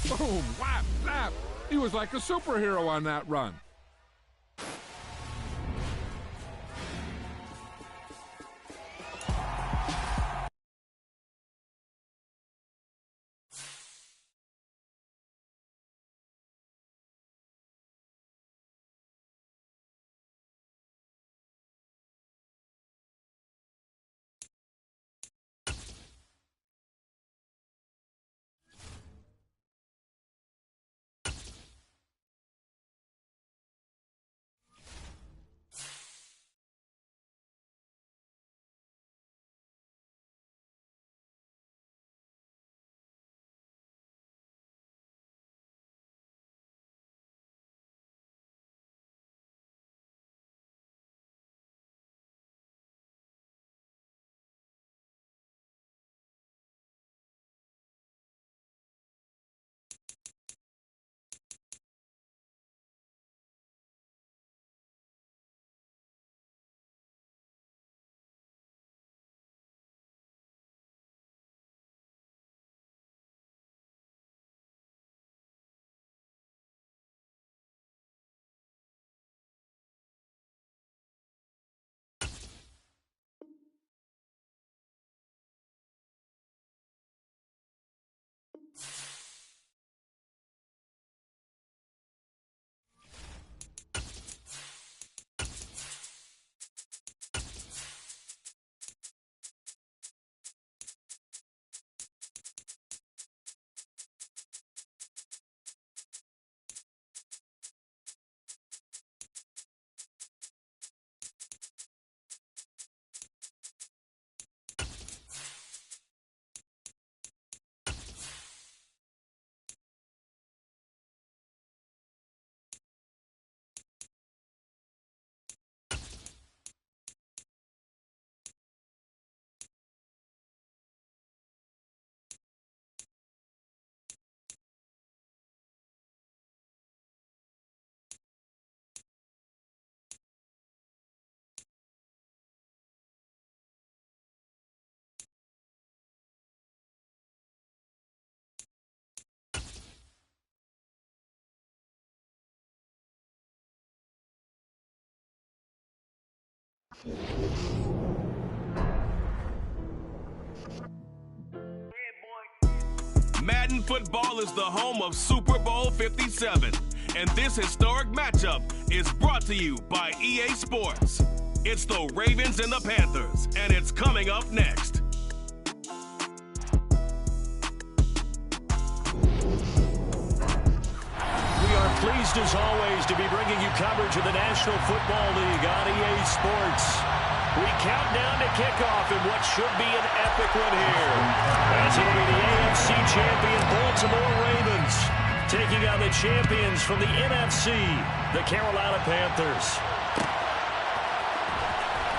Boom, whap, snap. He was like a superhero on that run. Madden football is the home of Super Bowl 57, and this historic matchup is brought to you by EA Sports. It's the Ravens and the Panthers, and it's coming up next. We are pleased as always to be bringing you coverage of the National Football League on EA Sports. We count down to kickoff in what should be an epic one here, as it'll be the AFC champion Baltimore Ravens taking on the champions from the NFC, the Carolina Panthers.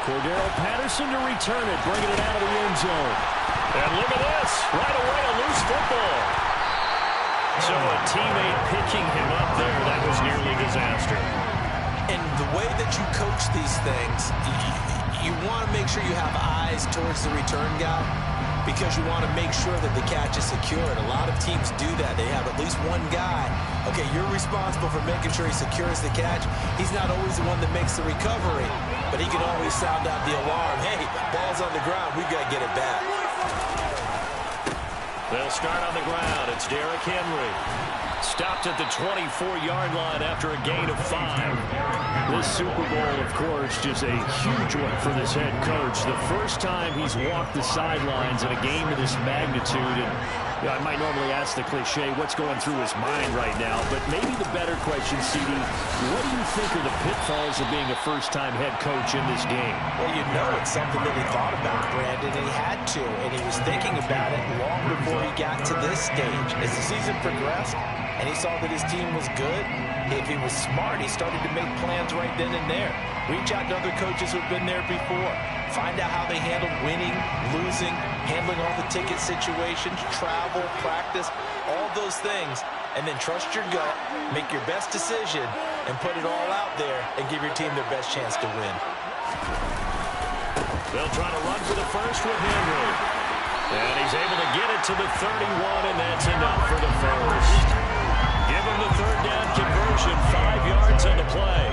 Cordero Patterson to return it, bringing it out of the end zone. And look at this, right away a loose football. So a teammate picking him up there, that was nearly disaster. And the way that you coach these things, you want to make sure you have eyes towards the return guy because you want to make sure that the catch is secured. A lot of teams do that. They have at least one guy. Okay, you're responsible for making sure he secures the catch. He's not always the one that makes the recovery, but he can always sound out the alarm. Hey, ball's on the ground. We've got to get it back. They'll start on the ground. It's Derrick Henry. Stopped at the 24-yard line after a gain of 5. This Super Bowl, of course, just a huge one for this head coach. The first time he's walked the sidelines in a game of this magnitude. And I might normally ask the cliche, what's going through his mind right now? But maybe the better question, CD, what do you think are the pitfalls of being a first-time head coach in this game? Well, you know it's something that he thought about, Brandon, and he had to. And he was thinking about it long before he got to this stage. As the season progressed, and he saw that his team was good, if he was smart, he started to make plans right then and there. Reach out to other coaches who have been there before. Find out how they handled winning, losing, handling all the ticket situations, travel, practice, all those things. And then trust your gut, make your best decision, and put it all out there and give your team their best chance to win. They'll try to run for the first with Henry. And he's able to get it to the 31, and that's enough for the first. them the third down conversion. 5 yards on the play.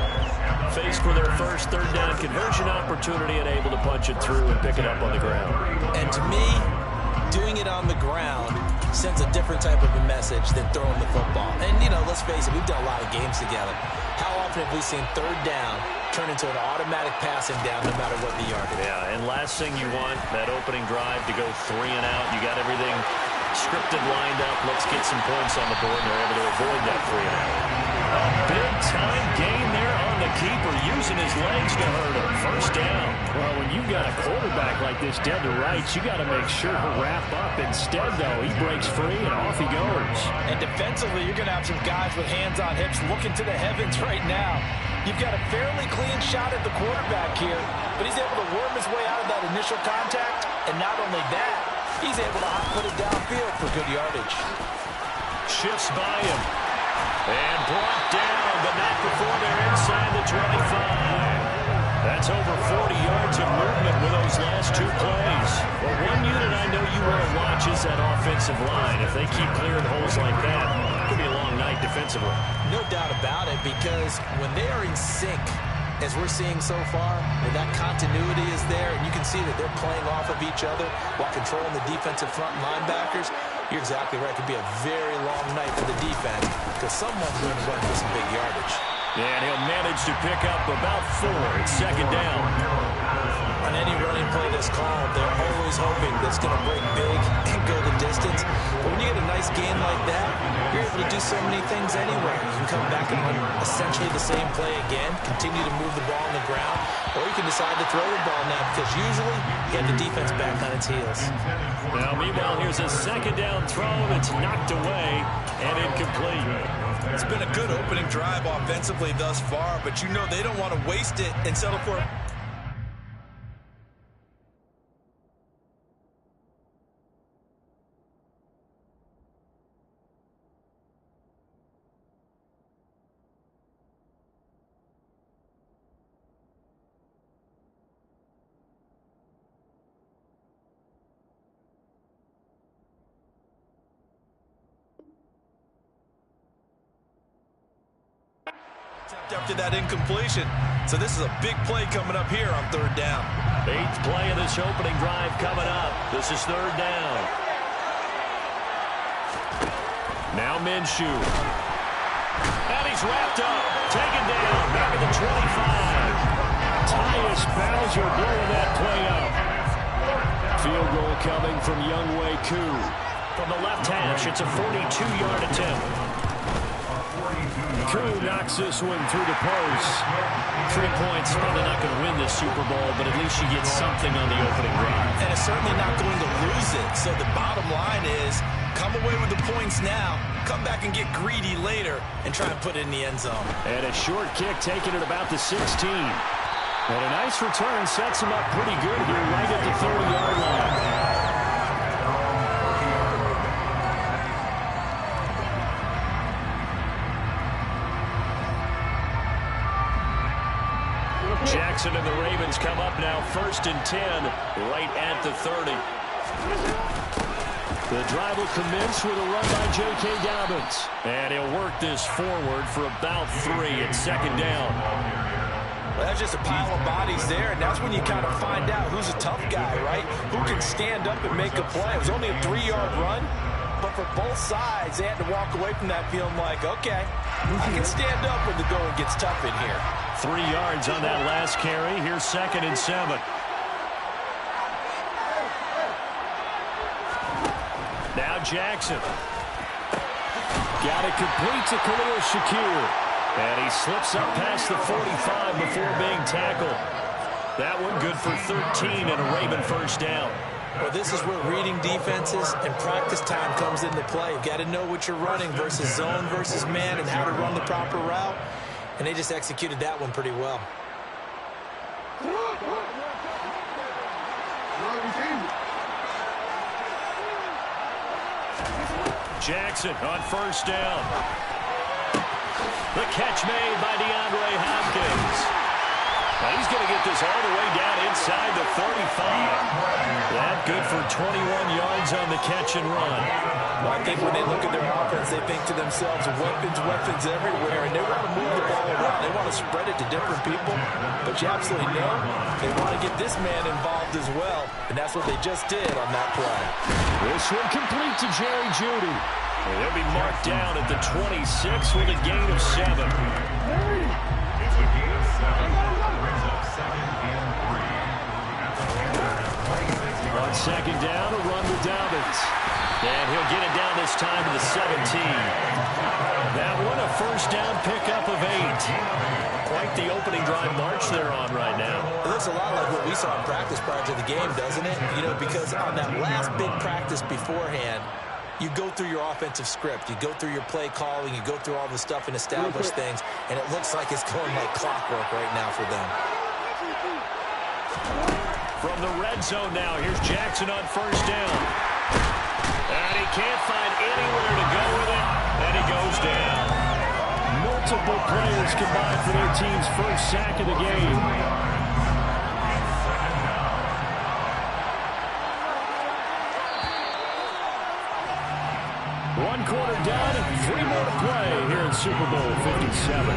Faced for their first third down conversion opportunity and able to punch it through and pick it up on the ground. And to me, doing it on the ground sends a different type of a message than throwing the football. And, you know, let's face it, we've done a lot of games together. How often have we seen third down turn into an automatic passing down no matter what the yardage? Yeah, and last thing you want, that opening drive to go 3 and out. You got everything scripted, lined up. Let's get some points on the board, and they're able to avoid that 3 and out. A big-time gain there on the keeper, using his legs to hurt him. First down. Well, when you've got a quarterback like this dead to rights, you got to make sure to wrap up. Instead, though, he breaks free and off he goes. And defensively, you're going to have some guys with hands on hips looking to the heavens right now. You've got a fairly clean shot at the quarterback here, but he's able to worm his way out of that initial contact. And not only that, he's able to put it downfield for good yardage. Shifts by him. And brought down, but not before they're inside the 25. That's over 40 yards of movement with those last 2 plays. Well, one unit I know you want to watch is that offensive line. If they keep clearing holes like that, it could be a long night defensively. No doubt about it, because when they are in sync, as we're seeing so far, when that continuity is there, and you can see that they're playing off of each other while controlling the defensive front and linebackers, you're exactly right. It could be a very long night for the defense because someone's going to run for some big yardage. And he'll manage to pick up about 4. It's second down. On any running play that's called, they're always hoping that's going to break big and go the distance. But when you get a nice game like that, you're able to do so many things anyway. You can come back and run essentially the same play again, continue to move the ball on the ground, or you can decide to throw the ball now because usually you have the defense back on its heels. Now, meanwhile, here's a second down throw that's knocked away and incomplete. It's been a good opening drive offensively thus far, but you know they don't want to waste it and settle for it. After that incompletion. So this is a big play coming up here on third down. 8th play of this opening drive coming up. This is third down. Now Minshew. And he's wrapped up. Taken down. Back at the 25. Tyus Bowser blowing that play up. Field goal coming from Younghoe Koo. From the left hash, it's a 42-yard attempt. Koo knocks this one through the post. 3 points, probably not going to win this Super Bowl, but at least you get something on the opening drive. And it's certainly not going to lose it. So the bottom line is, come away with the points now, come back and get greedy later, and try and put it in the end zone. And a short kick taken at about the 16. And a nice return sets him up pretty good here right at the 30-yard line. Jackson and the Ravens come up now, 1st and 10, right at the 30. The drive will commence with a run by J.K. Dobbins. And he'll work this forward for about 3 at second down. Well, that's just a pile of bodies there, and that's when you kind of find out who's a tough guy, right? Who can stand up and make a play. It was only a 3-yard run, but for both sides, they had to walk away from that feeling like, okay, I can stand up when the going gets tough in here. 3 yards on that last carry. Here's 2nd and 7. Now Jackson. Got it complete to Khalil Shakir. And he slips up past the 45 before being tackled. That one good for 13 and a Raven first down. Well, this is where reading defenses and practice time comes into play. You've got to know what you're running versus zone versus man and how to run the proper route. And they just executed that one pretty well. Jackson on first down. The catch made by DeAndre Hopkins. Now he's going to get this all the way down inside the 35. That good for 21 yards on the catch and run. Well, I think when they look at their offense, they think to themselves, weapons, weapons everywhere, and they want to move the ball around. They want to spread it to different people, but you absolutely know they want to get this man involved as well, and that's what they just did on that play. This one complete to Jerry Jeudy. And they'll be marked down at the 26 with a gain of 7. It's a gain of 7. Brings up 2nd and 3. On 2nd down, a run with Dobbins. And he'll get it down this time to the 17. That one a first down pickup of 8. Quite the opening drive march they're on right now. It looks a lot like what we saw in practice prior to the game, doesn't it? You know, because on that last big practice beforehand, you go through your offensive script, you go through your play calling, you go through all the stuff and establish things, and it looks like it's going like clockwork right now for them. From the red zone now, here's Jackson on first down. And he can't find anywhere to go with it, and he goes down. Multiple players combined for their team's first sack of the game. One quarter done, 3 more to play here in Super Bowl 57.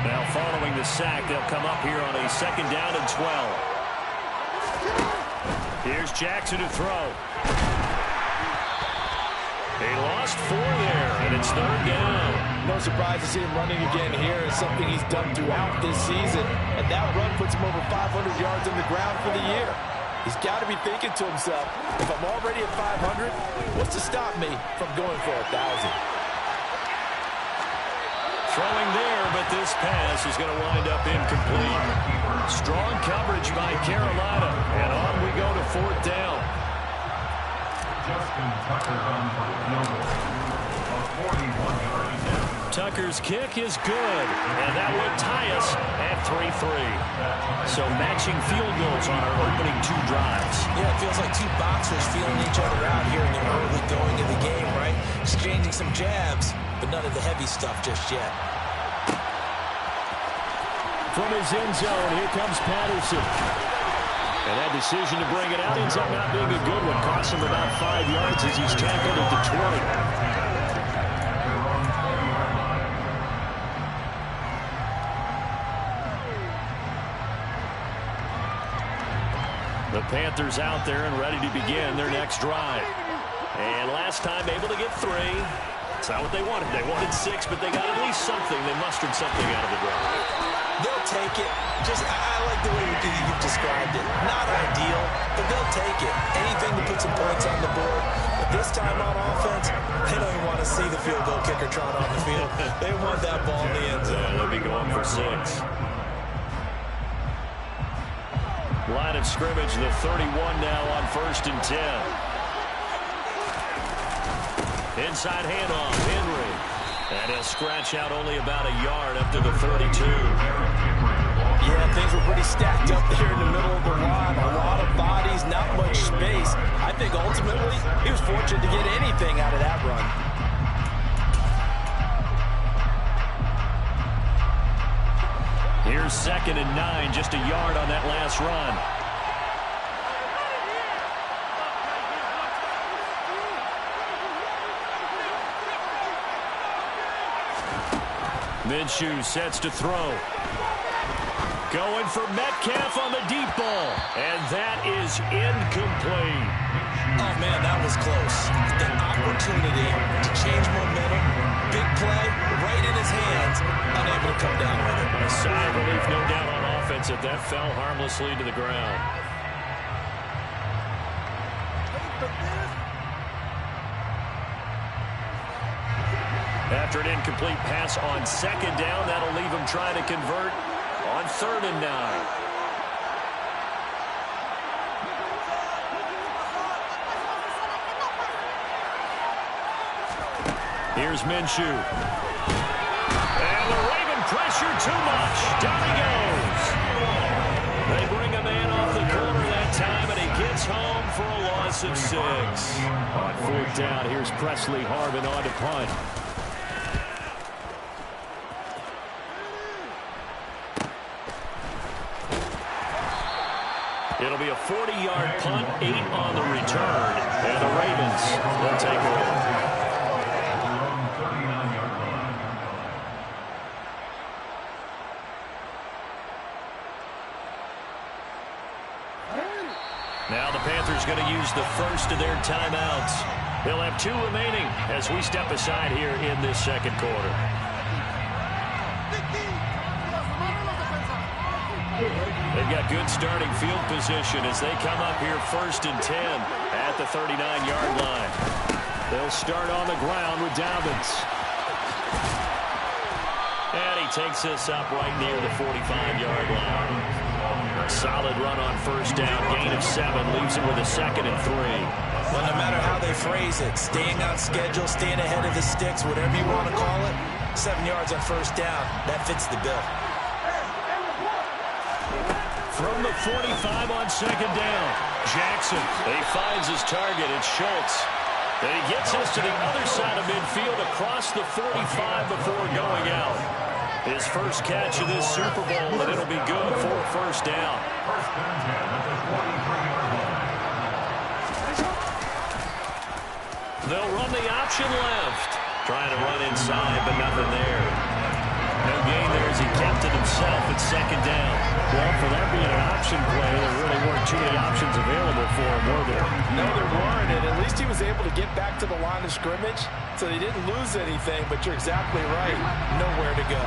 Now following the sack, they'll come up here on a 2nd down and 12. Here's Jackson to throw. He lost 4 there, and it's 3rd down. No surprise to see him running again here. It's something he's done throughout this season. And that run puts him over 500 yards on the ground for the year. He's got to be thinking to himself, if I'm already at 500, what's to stop me from going for 1,000? Throwing there, but this pass is going to wind up incomplete. Strong coverage by Carolina. And on we go to 4th down. Justin Tucker on for number 41 down. Tucker's kick is good, and that would tie us at 3-3. So matching field goals on our opening 2 drives. Yeah, it feels like 2 boxers feeling each other out here in the early going of the game, right? Exchanging some jabs, but none of the heavy stuff just yet. From his end zone, here comes Patterson. And that decision to bring it out ends up not being a good one. Costs him about 5 yards as he's tackled at the 20. The Panthers out there and ready to begin their next drive. And last time able to get 3. It's not what they wanted. They wanted 6, but they got at least something. They mustered something out of the drive. They'll take it. I like the way you've described it. Not ideal, but they'll take it. Anything to put some points on the board. But this time on offense, they don't even want to see the field goal kicker trot on the field. They want that ball in the end zone. They'll be going for 6. Line of scrimmage, the 31 now on 1st and 10. Inside handoff, Henry. And he'll scratch out only about a yard up to the 32. Yeah, things were pretty stacked up there in the middle of the line. A lot of bodies, not much space. I think ultimately he was fortunate to get anything out of that run. Here's 2nd and 9, just a yard on that last run. Minshew sets to throw. Going for Metcalf on the deep ball. And that is incomplete. Oh, man, that was close. The opportunity to change momentum, big play, right in his hands, unable to come down with it. A sigh of relief, no doubt, on offense that fell harmlessly to the ground. After an incomplete pass on 2nd down, that'll leave him trying to convert on 3rd and 9. Here's Minshew. And the Raven pressure too much. Down he goes. They bring a man off the corner that time, and he gets home for a loss of 6. On 4th down, here's Presley Harvin on to punt. It'll be a 40-yard punt, 8 on the return, and the Ravens will take over. Now the Panthers going to use the first of their timeouts. They'll have 2 remaining as we step aside here in this second quarter. They've got good starting field position as they come up here 1st and 10 at the 39-yard line. They'll start on the ground with Dobbins. And he takes this up right near the 45-yard line. A solid run on 1st down, gain of 7, leaves him with a 2nd and 3. Well, no matter how they phrase it, staying on schedule, staying ahead of the sticks, whatever you want to call it, 7 yards on 1st down, that fits the bill. From the 45 on 2nd down, Jackson. He finds his target. It's Schultz. And he gets us to the other side of midfield across the 45 before going out. His first catch of this Super Bowl, and it'll be good for a 1st down. They'll run the option left. Trying to run inside, but nothing there. No gain there as he kept it himself at 2nd down. Well, for that being an option play, there really weren't too many options available for him, were there? No, there weren't, and at least he was able to get back to the line of scrimmage, so he didn't lose anything, but you're exactly right. Nowhere to go.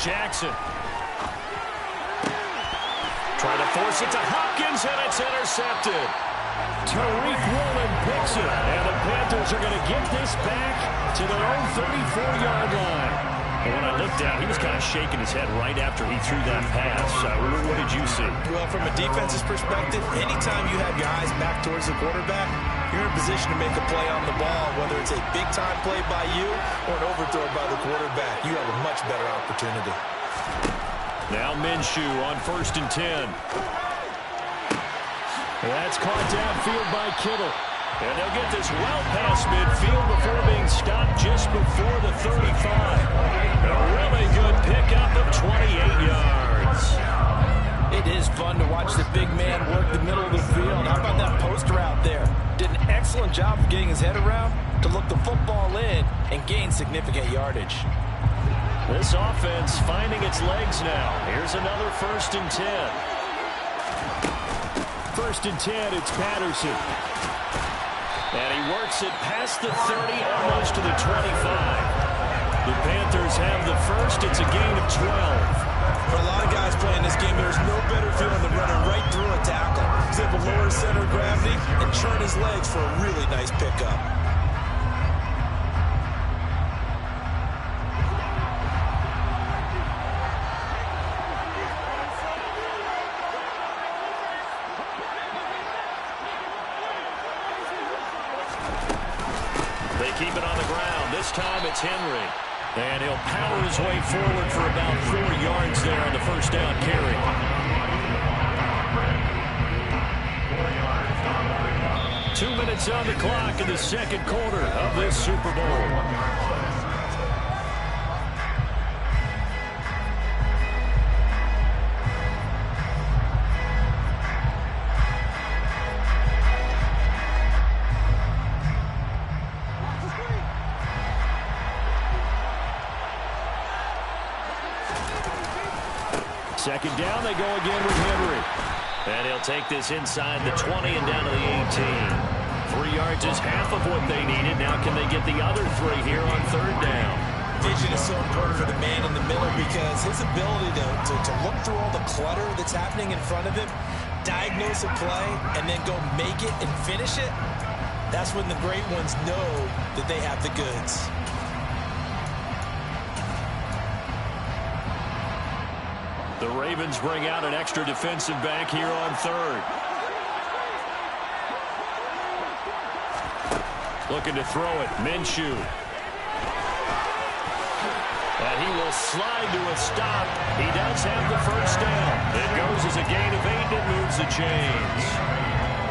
Jackson. Trying to force it to Hopkins, and it's intercepted. Tariq Woolen picks it, and the Panthers are going to get this back to their own 34-yard line. And when I looked down, he was kind of shaking his head right after he threw that pass. What did you see? Well, from a defense's perspective, anytime you have your eyes back towards the quarterback, you're in position to make a play on the ball, whether it's a big-time play by you or an overthrow by the quarterback. You have a much better opportunity. Now Minshew on 1st and 10. That's caught downfield by Kittle. And they'll get this well past midfield before being stopped just before the 35. A really good pickup of 28 yards. It is fun to watch the big man work the middle of the field. How about that post route there? Did an excellent job of getting his head around to look the football in and gain significant yardage. This offense finding its legs now. Here's another 1st and 10. 1st and 10, it's Patterson. And he works it past the 30, almost to the 25. The Panthers have the first. It's a gain of 12. For a lot of guys playing this game, there's no better feeling than running right through a tackle. He's able to lower his center of gravity and churn his legs for a really nice pickup. Keep it on the ground. This time it's Henry. And he'll power his way forward for about 4 yards there on the 1st down carry. Two minutes on the clock in the second quarter of this Super Bowl. Second down, they go again with Henry. And he'll take this inside the 20 and down to the 18. 3 yards is half of what they needed. Now can they get the other 3 here on 3rd down? Vision is so important for the man in the middle because his ability to look through all the clutter that's happening in front of him, diagnose a play, and then go make it and finish it, that's when the great ones know that they have the goods. The Ravens bring out an extra defensive back here on 3rd. Looking to throw it. Minshew. And he will slide to a stop. He does have the 1st down. It goes as a gain of 8 and it moves the chains.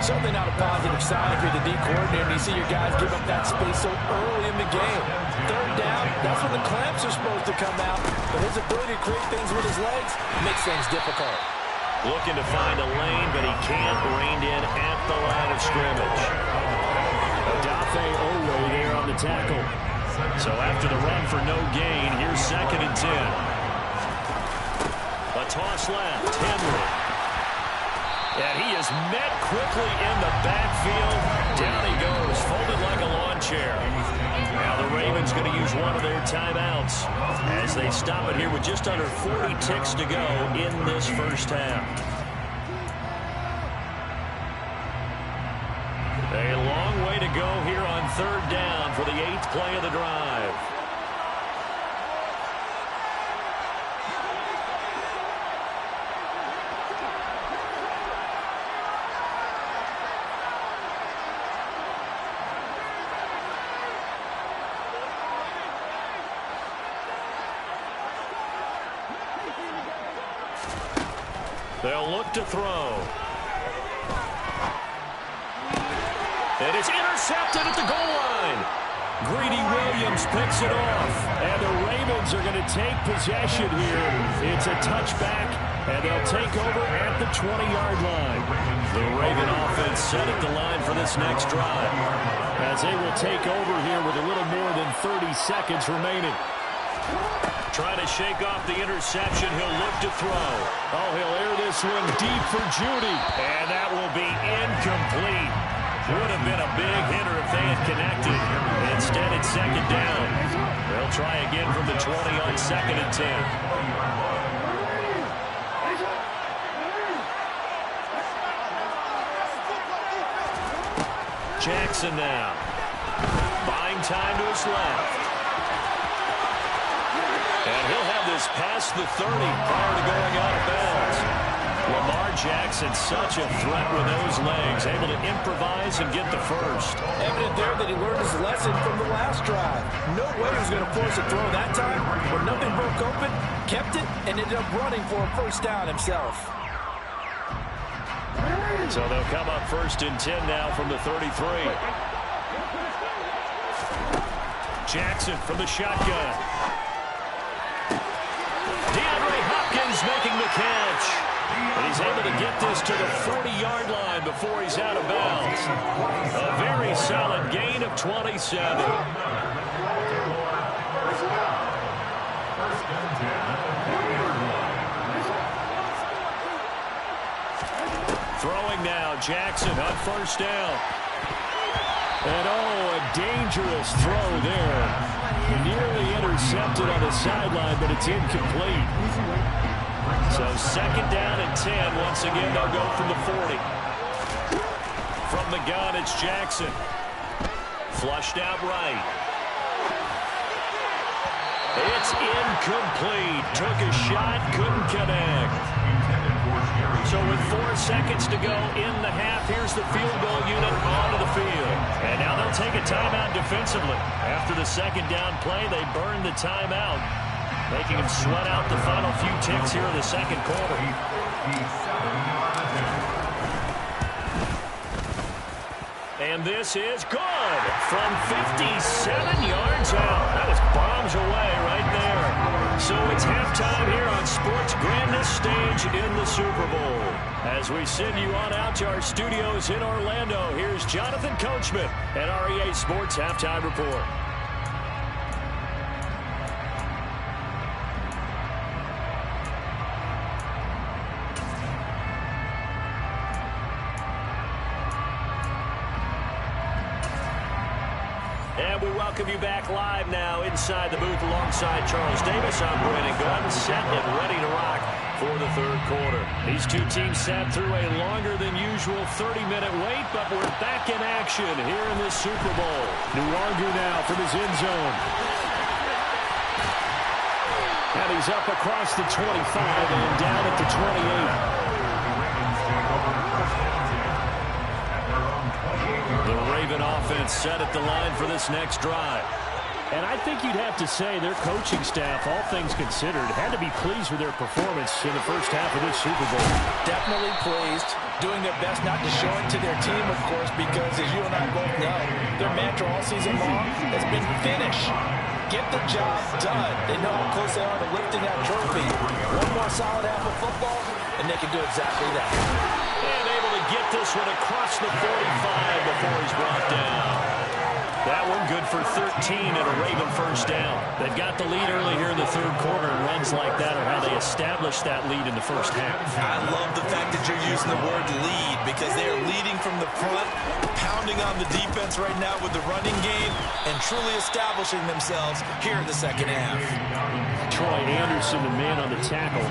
Certainly not a positive sign if you're the D coordinator and you see your guys give up that space so early in the game. Third down, that's when the clamps are supposed to come out. But his ability to create things with his legs makes things difficult. Looking to find a lane, but he can't. Reined in at the line of scrimmage. Dafe Owe there on the tackle. So after the run for no gain, here's 2nd and 10. A toss left, Henry. And he is met quickly in the backfield. Down he goes, folded like a lawn chair. Now the Ravens going to use one of their timeouts as they stop it here with just under 40 ticks to go in this first half. A long way to go here on 3rd down for the 8th play of the drive. They'll look to throw. And it's intercepted at the goal line. Greedy Williams picks it off. And the Ravens are going to take possession here. It's a touchback, and they'll take over at the 20-yard line. The Raven offense set at the line for this next drive. As they will take over here with a little more than 30 seconds remaining. Trying to shake off the interception. He'll look to throw. Oh, he'll air this one deep for Judy. And that will be incomplete. Would have been a big hitter if they had connected. Instead, it's 2nd down. They'll try again from the 20 on 2nd and 10. Jackson now. Buying time to his left. And he'll have this past the 30 prior to going out of bounds. Lamar Jackson, such a threat with those legs, able to improvise and get the first. Evident there that he learned his lesson from the last drive. No way he was going to force a throw that time. When nothing broke open, kept it, and ended up running for a 1st down himself. So they'll come up 1st and 10 now from the 33. Jackson from the shotgun. Making the catch. And he's able to get this to the 40-yard line before he's out of bounds. A very solid gain of 27. Throwing now, Jackson on 1st down. And oh, a dangerous throw there. Nearly intercepted on the sideline, but it's incomplete. So 2nd down and 10. Once again, they'll go from the 40. From the gun, it's Jackson. Flushed out right. It's incomplete. Took a shot, couldn't connect. So with 4 seconds to go in the half, here's the field goal unit onto the field. And now they'll take a timeout defensively. After the 2nd down play, they burned the timeout, making them sweat out the final few ticks here in the 2nd quarter. And this is good from 57 yards out. That was bombs away right there. So it's halftime here on Sports' grandest stage in the Super Bowl. As we send you on out to our studios in Orlando, here's Jonathan Coachman at REA Sports Halftime Report. And we welcome you back live now inside the booth alongside Charles Davis. I'm Brandon Gunn, set and ready to rock for the 3rd quarter. These two teams sat through a longer than usual 30-minute wait, but we're back in action here in this Super Bowl. Nwangu now from his end zone. And he's up across the 25 and down at the 28. The Raven offense set at the line for this next drive. And I think you'd have to say their coaching staff, all things considered, had to be pleased with their performance in the first half of this Super Bowl. Definitely pleased. doing their best not to show it to their team, of course, because as you and I both know, their mantra all season long has been finish. Get the job done. They know how close they are to lifting that trophy. One more solid half of football, and they can do exactly that. And able to get this one across the 45 before he's brought down. That one good for 13 and a Raven first down. They've got the lead early here in the third quarter, and runs like that are how they establish that lead in the first half. I love the fact that you're using the word lead because they are leading from the front, pounding on the defense right now with the running game, and truly establishing themselves here in the second half. Troy Anderson, the man on the tackle.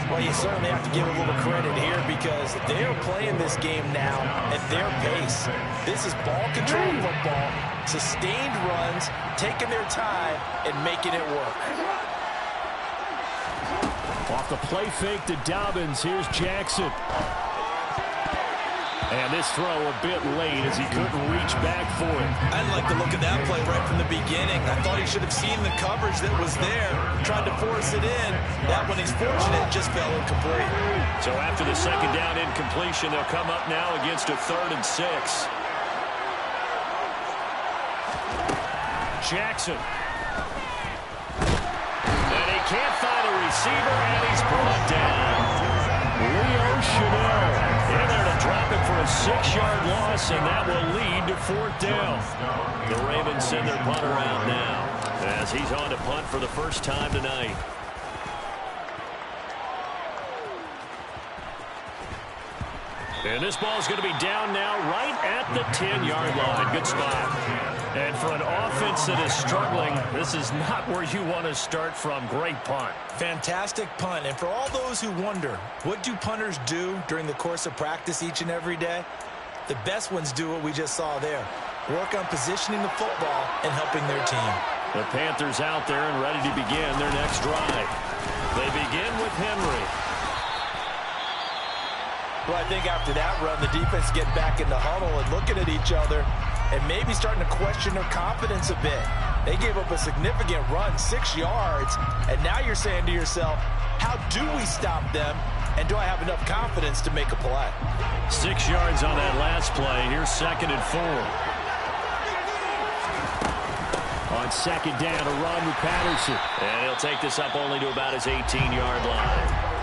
Well, you certainly have to give a little credit here because they are playing this game now at their pace. This is ball control football, sustained runs, taking their time, and making it work. Off the play fake to Dobbins. Here's Jackson. And this throw a bit late as he couldn't reach back for it. I didn't like the look of that play right from the beginning. I thought he should have seen the coverage that was there, tried to force it in. That one, he's fortunate, just fell incomplete. So after the second down incompletion, they'll come up now against a 3rd and 6. Jackson. And he can't find a receiver, and he's brought down. Leo Chanel in there to drop it for a 6-yard loss, and that will lead to 4th down. The Ravens send their punter out now as he's on to punt for the first time tonight. And this ball is going to be down now right at the 10-yard line. Good spot. And for an offense that is struggling, this is not where you want to start from. Great punt. Fantastic punt. And for all those who wonder, what do punters do during the course of practice each and every day? The best ones do what we just saw there. Work on positioning the football and helping their team. The Panthers out there and ready to begin their next drive. They begin with Henry. Well, I think after that run, the defense get back in the huddle and looking at each other and maybe starting to question their confidence a bit. They gave up a significant run, 6 yards, and now you're saying to yourself, how do we stop them, and do I have enough confidence to make a play? 6 yards on that last play. Here's 2nd and 4. On second down, a run with Patterson. And he'll take this up only to about his 18-yard line.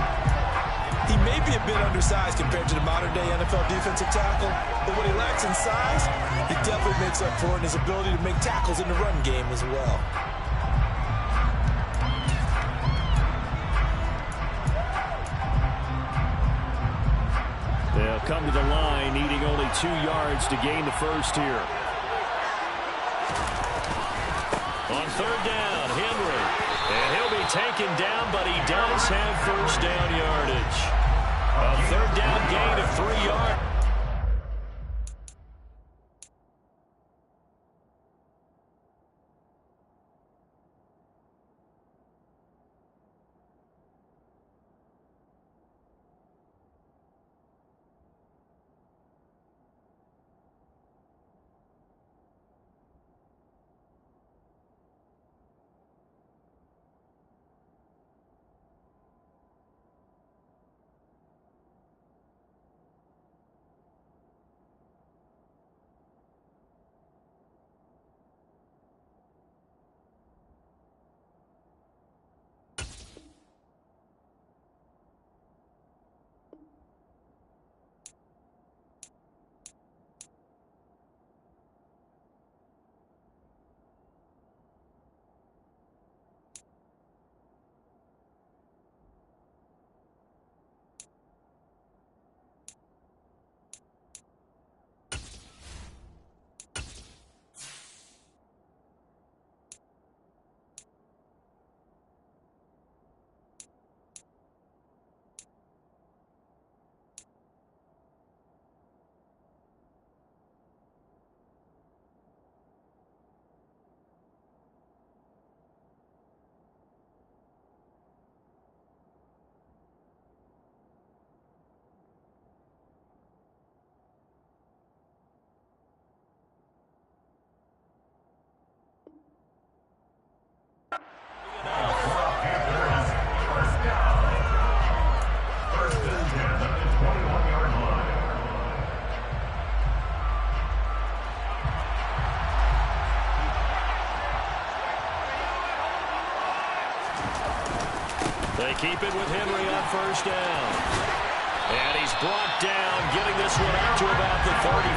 He may be a bit undersized compared to the modern-day NFL defensive tackle, but what he lacks in size, he definitely makes up for it in his ability to make tackles in the run game as well. They'll come to the line, needing only 2 yards to gain the first here. On 3rd down, Henry. And he'll be taken down, but he does have first down yardage. A 3rd down gain of 3 yards. They keep it with Henry on first down. And he's brought down, getting this one up to about the 35.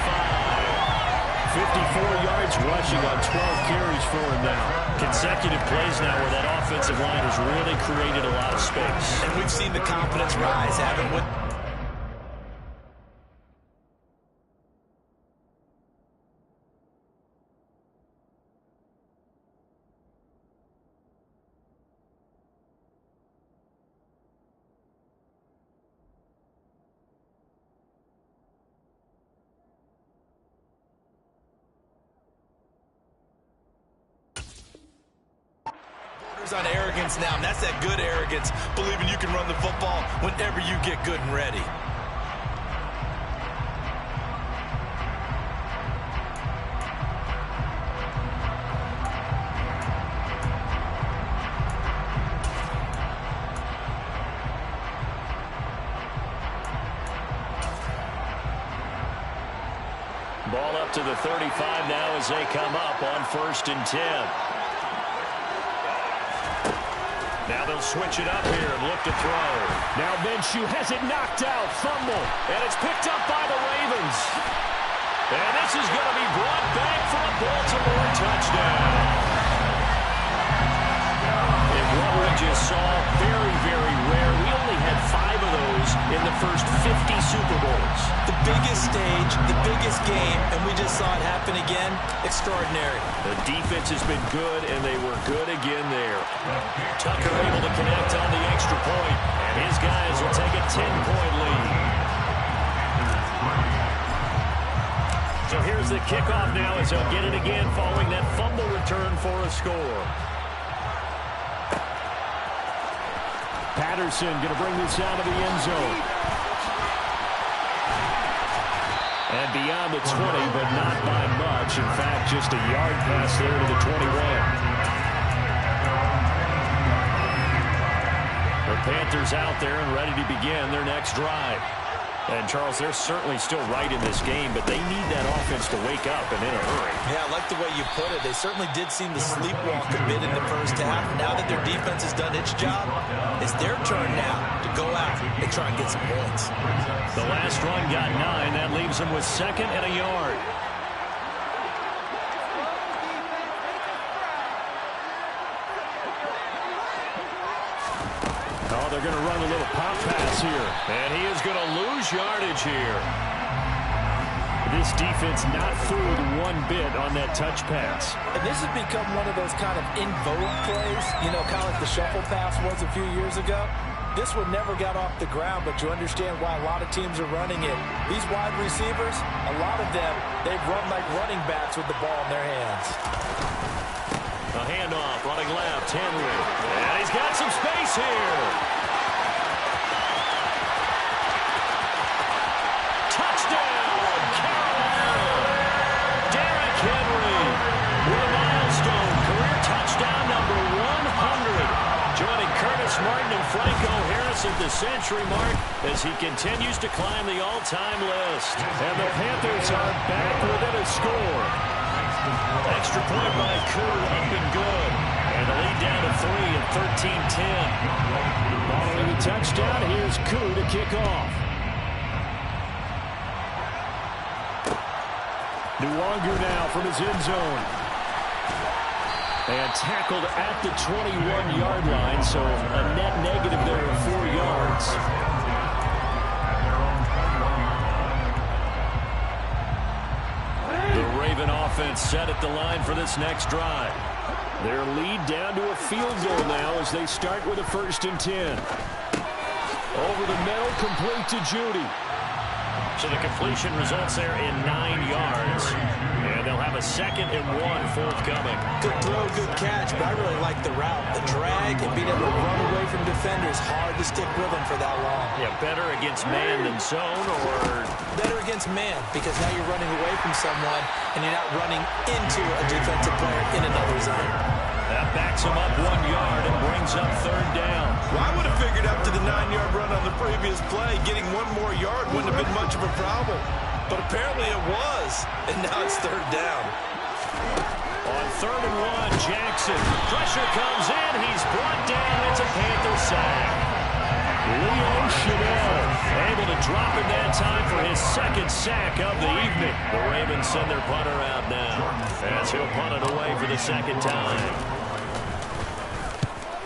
54 yards rushing on 12 carries for him now. Consecutive plays now where that offensive line has really created a lot of space. And we've seen the confidence rise, haven't we? On arrogance now, and that's that good arrogance, believing you can run the football whenever you get good and ready. Ball up to the 35 now as they come up on 1st and 10. Now they'll switch it up here and look to throw. Now Minshew has it knocked out. Fumble. And it's picked up by the Ravens. And this is going to be brought back for a Baltimore touchdown. And what we just saw, very, very rare. We only had 5 of those in the first 50 Super Bowls. The biggest stage, the biggest game, and we just saw it happen again. Extraordinary. The defense has been good, and they were good again there. Tucker able to connect on the extra point, and his guys will take a 10-point lead. So here's the kickoff now as they'll get it again following that fumble return for a score. Patterson going to bring this out of the end zone. And beyond the 20, but not by much. In fact, just a yard pass there to the 21. The Panthers out there and ready to begin their next drive. And, Charles, they're certainly still right in this game, but they need that offense to wake up and in a hurry. Yeah, I like the way you put it. They certainly did seem to sleepwalk a bit in the first half. Now that their defense has done its job, it's their turn now to go out and try and get some points. The last run got 9. That leaves them with 2nd and a yard. Oh, they're going to run a little pop pass here. And he is going to lose yardage here. This defense not fooled one bit on that touch pass. And this has become one of those kind of in vogue plays, you know, kind of like the shuffle pass was a few years ago. This one never got off the ground, but you understand why a lot of teams are running it. These wide receivers, a lot of them, they've run like running backs with the ball in their hands. A handoff, running left, Henry. And he's got some space here. Touchdown, Carolina. Derrick Henry with a milestone career touchdown number 100. Joining Curtis Martin and Franco Harris at the century mark as he continues to climb the all-time list. And the Panthers are back within a score. Extra point by Koo, up and good. And the lead down to 3 at 13-10. Following the touchdown, here's Koo to kick off. Nwangu now from his end zone. And tackled at the 21-yard line, so a net negative there of 4 yards. The Raven offense set at the line for this next drive. Their lead down to a field goal now as they start with a 1st and 10. Over the middle, complete to Judy. So the completion results there in 9 yards. And they'll have a 2nd and 1 forthcoming. Good throw, good catch, but I really like the route. The drag and being able to run away from defenders, hard to stick with them for that long. Yeah, better against man than zone, or better against man, because now you're running away from someone and you're not running into a defensive player in another zone. That backs him up 1 yard and brings up 3rd down. Well, I would have figured up to the 9-yard run on the previous play. Getting 1 more yard wouldn't have been much of a problem. But apparently it was. And now it's 3rd down. On 3rd and 1, Jackson. Pressure comes in. He's brought down. It's a Panther sack. Leo Chanel able to drop it that time for his second sack of the evening. The Ravens send their punter out now as he'll punt it away for the second time.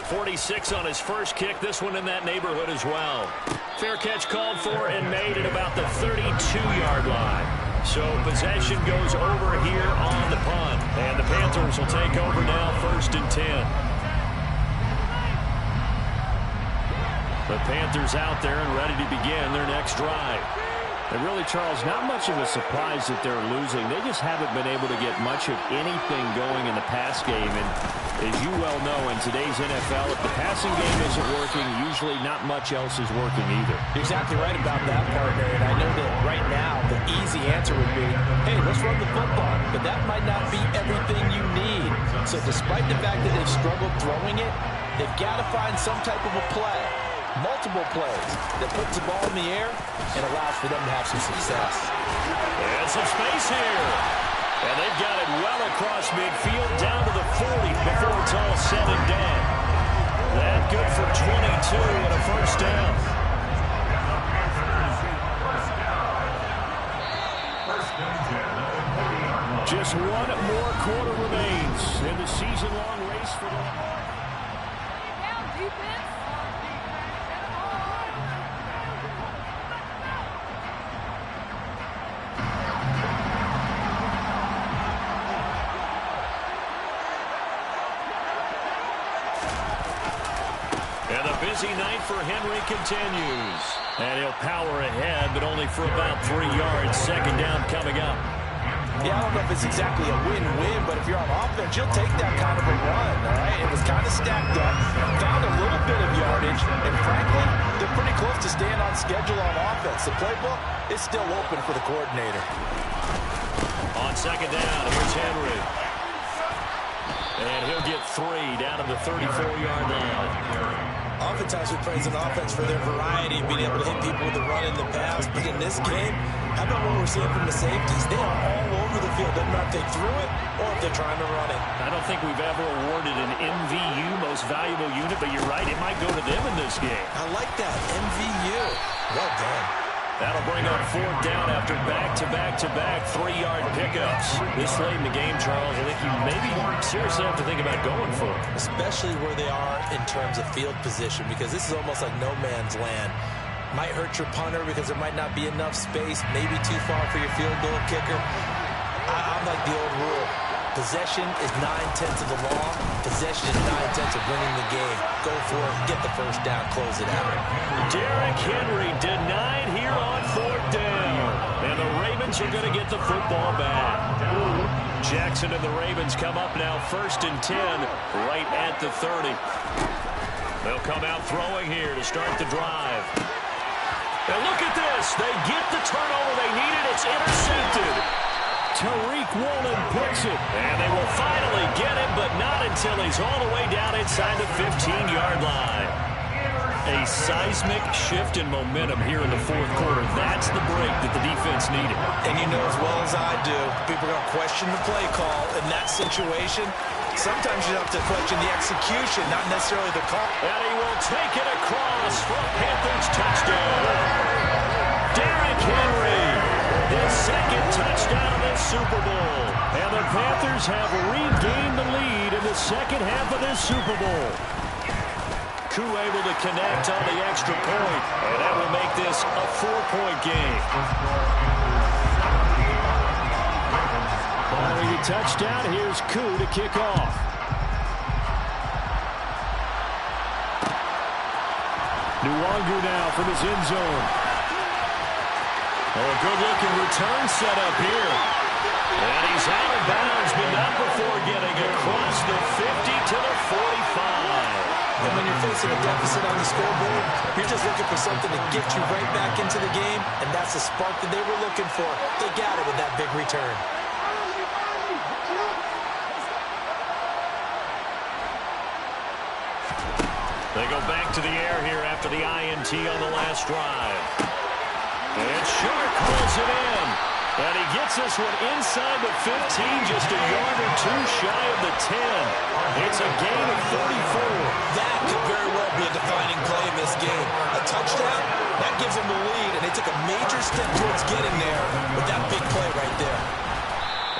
46 on his first kick. This one in that neighborhood as well. Fair catch called for and made at about the 32-yard line. So possession goes over here on the punt. And the Panthers will take over now, 1st and 10. The Panthers out there and ready to begin their next drive. And really, Charles, not much of a surprise that they're losing. They just haven't been able to get much of anything going in the pass game. And as you well know, in today's NFL, if the passing game isn't working, usually not much else is working either. You're exactly right about that, partner. And I know that right now the easy answer would be, hey, let's run the football. But that might not be everything you need. So despite the fact that they've struggled throwing it, they've got to find some type of a play. Multiple plays that puts the ball in the air and allows for them to have some success. And some space here. And they've got it well across midfield down to the 40 before it's all said and done. That good for 22 and a first down. Just one more quarter remains in the season-long race for the... Busy night for Henry continues. And he'll power ahead, but only for about 3 yards. Second down coming up. Yeah, I don't know if it's exactly a win-win, but if you're on offense, you'll take that kind of a run, all right? It was kind of stacked up, found a little bit of yardage, and frankly, they're pretty close to staying on schedule on offense. The playbook is still open for the coordinator. On second down, here's Henry. And he'll get 3 down to the 34-yard line. Oftentimes we praise an offense for their variety of being able to hit people with the run in the pass. But in this game, how about what we're seeing from the safeties? They are all over the field. Doesn't matter if they threw it or if they're trying to run it. I don't think we've ever awarded an MVU, most valuable unit, but you're right, it might go to them in this game. I like that, MVU. Well done. That'll bring up 4th down after back-to-back 3-yard pickups. This late in the game, Charles, I think you maybe seriously have to think about going for it. Especially where they are in terms of field position, because this is almost like no man's land. Might hurt your punter because there might not be enough space, maybe too far for your field goal kicker. I'm like the old rule. Possession is 9/10 of the law. Possession is 9/10 of winning the game. Go for it. Get the first down. Close it out. Derrick Henry denied here on 4th down. And the Ravens are going to get the football back. Jackson and the Ravens come up now 1st and 10 right at the 30. They'll come out throwing here to start the drive. And look at this. They get the turnover they needed. It's intercepted. Tariq Woolen picks it. And they will finally get him, but not until he's all the way down inside the 15-yard line. A seismic shift in momentum here in the 4th quarter. That's the break that the defense needed. And you know as well as I do, people are going to question the play call in that situation. Sometimes you have to question the execution, not necessarily the call. And he will take it across for a Panthers touchdown. Derrick Henry, his second touchdown of the Super Bowl. And the Panthers have regained the lead in the second half of this Super Bowl. Koo able to connect on the extra point, and that will make this a 4-point game. Following the touchdown, here's Koo to kick off. Nwangu now from his end zone. Oh, a good-looking return set up here. And he's out of bounds, but not before getting across the 50 to the 45. And when you're facing a deficit on the scoreboard, you're just looking for something to get you right back into the game, and that's the spark that they were looking for. They got it with that big return. They go back to the air here after the INT on the last drive. And Shark pulls it in. And he gets this one inside the 15, just a yard or too shy of the 10. It's a gain of 34. That could very well be a defining play in this game. A touchdown, that gives them the lead, and they took a major step towards getting there with that big play right there.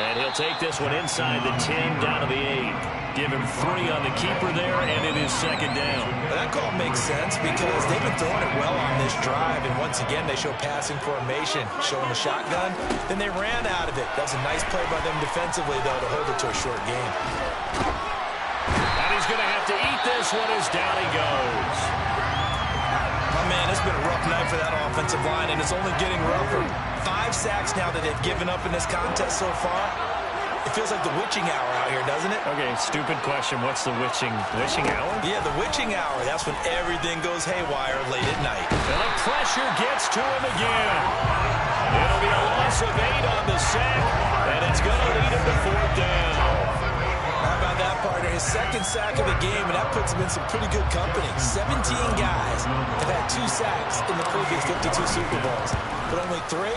And he'll take this one inside the 10, down to the 8. Give him 3 on the keeper there, and it is second down. But that call makes sense because they've been throwing it well on this drive, and once again they show passing formation, showing the shotgun. Then they ran out of it. That was a nice play by them defensively, though, to hold it to a short game. And he's going to have to eat this one as down he goes. Oh, man, it's been a rough night for that offensive line, and it's only getting rougher. 5 sacks now that they've given up in this contest so far. It feels like the witching hour out here, doesn't it? Okay, stupid question. What's the witching hour? Yeah, the witching hour. That's when everything goes haywire late at night. And the pressure gets to him again. It'll be a loss of 8 on the sack, and it's going to lead him to 4th down. How about that, partner? His second sack of the game, and that puts him in some pretty good company. 17 guys have had 2 sacks in the previous 52 Super Bowls, but only 3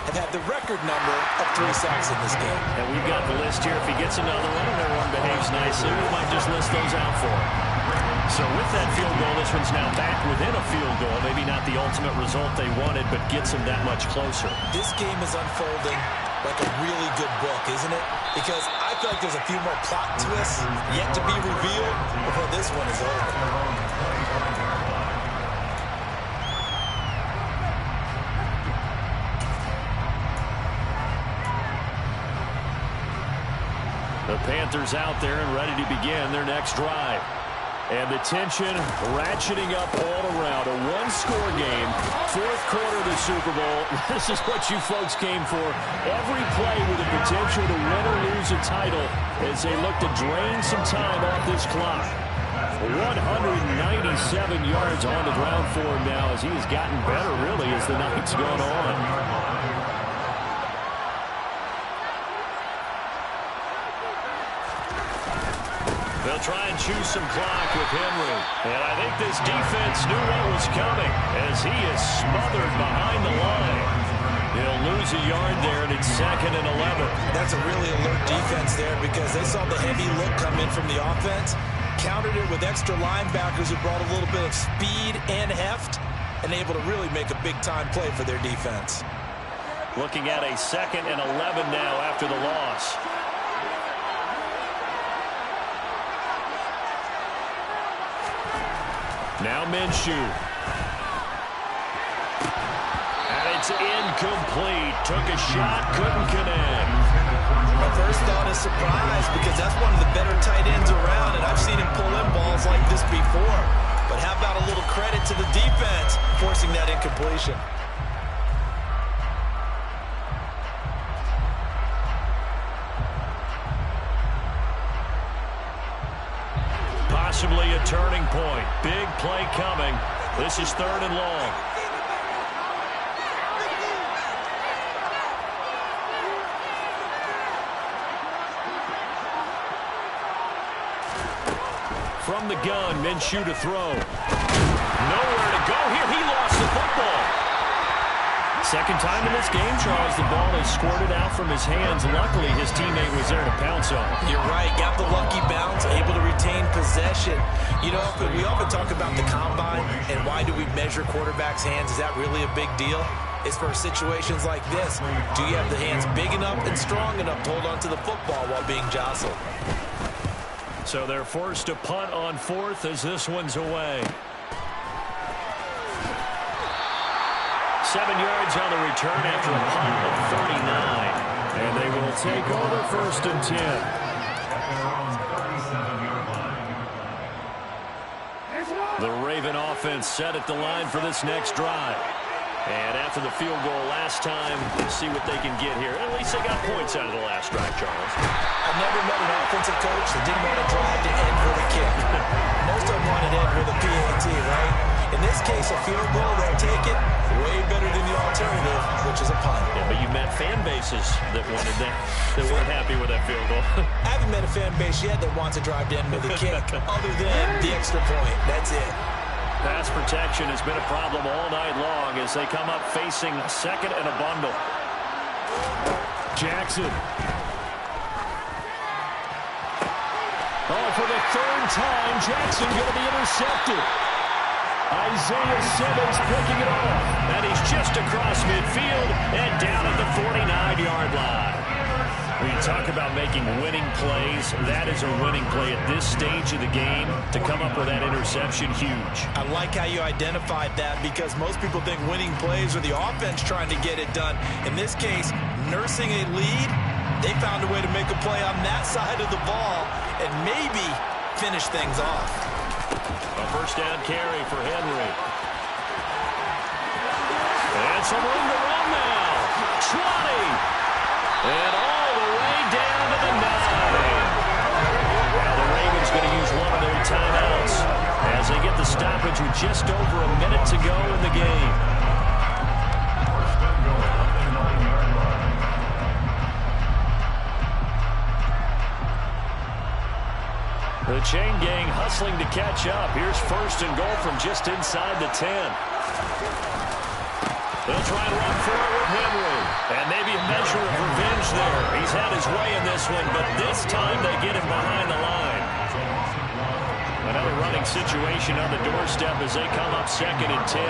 have had the record number of 3 sacks in this game. And we've got the list here. If he gets another one and everyone behaves nicely, we might just list those out for him. So with that field goal, this one's now back within a field goal. Maybe not the ultimate result they wanted, but gets them that much closer. This game is unfolding like a really good book, isn't it? Because I feel like there's a few more plot twists yet to be revealed before this one is over. The Panthers out there and ready to begin their next drive. And the tension ratcheting up all around. A one-score game, 4th quarter of the Super Bowl. This is what you folks came for. Every play with the potential to win or lose a title as they look to drain some time off this clock. 197 yards on the ground for him now as he has gotten better, really, as the night's gone on. They'll try and choose some clock with Henry. And I think this defense knew what was coming as he is smothered behind the line. He'll lose a yard there, and it's 2nd and 11. That's a really alert defense there because they saw the heavy look come in from the offense, countered it with extra linebackers who brought a little bit of speed and heft, and able to really make a big-time play for their defense. Looking at a 2nd and 11 now after the loss. Now Minshew. And it's incomplete. Took a shot, couldn't connect. My first thought is surprise because that's one of the better tight ends around, and I've seen him pull in balls like this before. But how about a little credit to the defense forcing that incompletion? Possibly a turning point. Big play coming. This is 3rd and long. From the gun, Minshew to throw. Nowhere to go here. He lost the football. Second time in this game, Charles, the ball is squirted out from his hands. Luckily, his teammate was there to pounce on it. You're right. Got the lucky bounce, able to retain possession. You know, we often talk about the combine and why do we measure quarterbacks' hands. Is that really a big deal? It's for situations like this. Do you have the hands big enough and strong enough to hold on to the football while being jostled? So they're forced to punt on 4th as this one's away. 7 yards on the return after a punt of 39. And they will take over 1st and 10. The Raven offense set at the line for this next drive. And after the field goal last time, let's see what they can get here. At least they got points out of the last drive, Charles. I've never met an offensive coach that didn't want to drive to end with a kick. Most of them want to end with a PAT, right? In this case, a field goal, they'll take it. Way better than the alternative, which is a punt. Yeah, but you met fan bases that wanted that, that weren't happy with that field goal. I haven't met a fan base yet that wants to drive to end with a kick, other than the extra point. That's it. Pass protection has been a problem all night long as they come up facing 2nd and a bundle. Jackson. Oh, for the third time, Jackson going to be intercepted. Isaiah Simmons picking it off. And he's just across midfield and down at the 49-yard line. When you talk about making winning plays, that is a winning play at this stage of the game. To come up with that interception, huge. I like how you identified that because most people think winning plays are the offense trying to get it done. In this case, nursing a lead, they found a way to make a play on that side of the ball and maybe finish things off. A first down carry for Henry. And some room to run now. 20. And all the way down to the 9. Now the Ravens going to use one of their timeouts as they get the stoppage with just over a minute to go in the game. The chain gang hustling to catch up. Here's first and goal from just inside the 10. They'll try and run for it with Henry. And maybe a measure of revenge there. He's had his way in this one, but this time they get him behind the line. Another running situation on the doorstep as they come up 2nd and 10.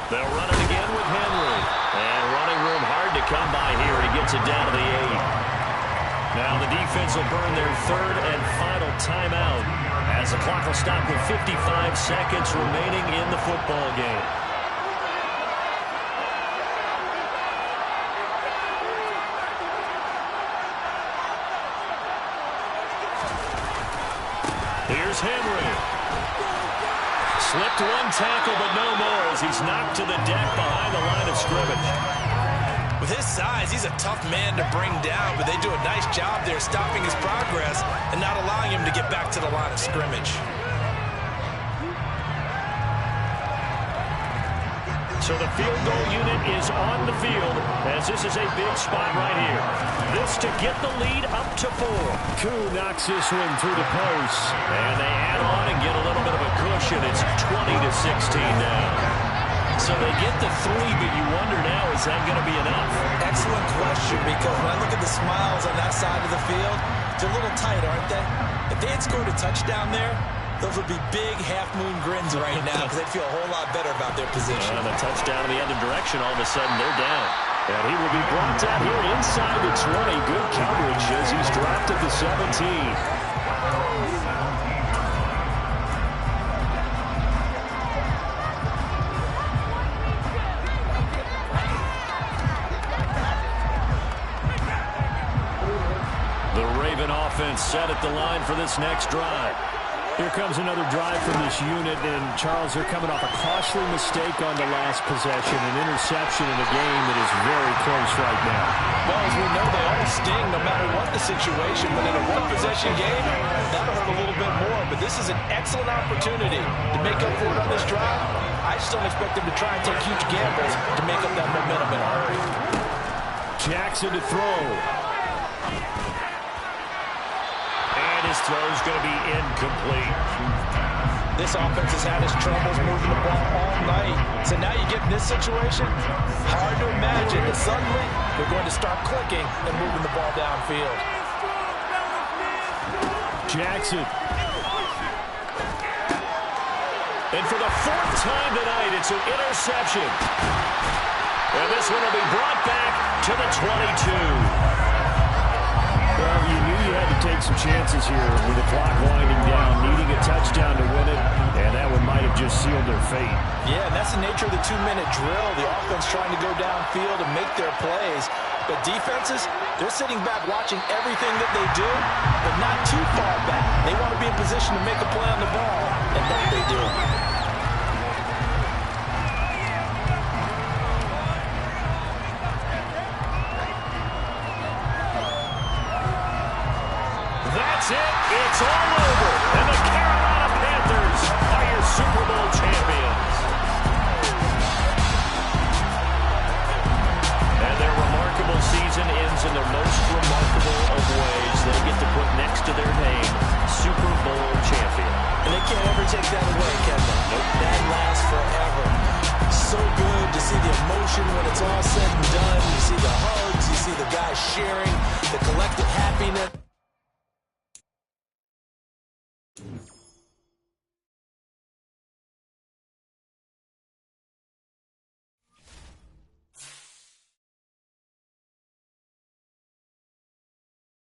They'll run it again with Henry. And running room hard to come by here. He gets it down to the 8. Now the defense will burn their third and final timeout as the clock will stop with 55 seconds remaining in the football game. Here's Henry. Slipped one tackle, but no more as he's knocked to the deck behind the line of scrimmage. With his size, he's a tough man to bring down, but they do a nice job there stopping his progress and not allowing him to get back to the line of scrimmage. So the field goal unit is on the field as this is a big spot right here. This to get the lead up to 4. Koo knocks this one through the post. And they add on and get a little bit of a cushion. It's 20-16 now. So they get the 3, but you wonder now, is that going to be enough? Excellent question, because when I look at the smiles on that side of the field, they're a little tight, aren't they? If they had scored a touchdown there, those would be big half-moon grins right now because they'd feel a whole lot better about their position. And a touchdown in the other direction, all of a sudden they're down. And he will be brought down here inside the 20. Good coverage as he's dropped at the 17. Offense set at the line for this next drive. Here comes another drive from this unit, and Charles, they're coming off a costly mistake on the last possession, an interception in a game that is very close right now. Well, as we know, they all sting no matter what the situation, but in a one-possession game, that'll hurt a little bit more, but this is an excellent opportunity to make up for it on this drive. I just don't expect them to try and take huge gambles to make up that momentum in a hurry. Jackson to throw. His throw's going to be incomplete. This offense has had its troubles moving the ball all night. So now you get in this situation, hard to imagine that suddenly they're going to start clicking and moving the ball downfield. Jackson. And for the 4th time tonight, it's an interception. And this one will be brought back to the 22. Well, you knew you had to take some chances here with the clock winding down, needing a touchdown to win it, and that one might have just sealed their fate. Yeah, and that's the nature of the 2-minute drill. The offense trying to go downfield and make their plays. But defenses, they're sitting back watching everything that they do, but not too far back. They want to be in position to make a play on the ball, and that they do. That's it. It's all over. And the Carolina Panthers are your Super Bowl champions. And their remarkable season ends in the most remarkable of ways. They get to put next to their name, Super Bowl champion. And they can't ever take that away, can they? Nope. That lasts forever. So good to see the emotion when it's all said and done. You see the hugs. You see the guys sharing. The collective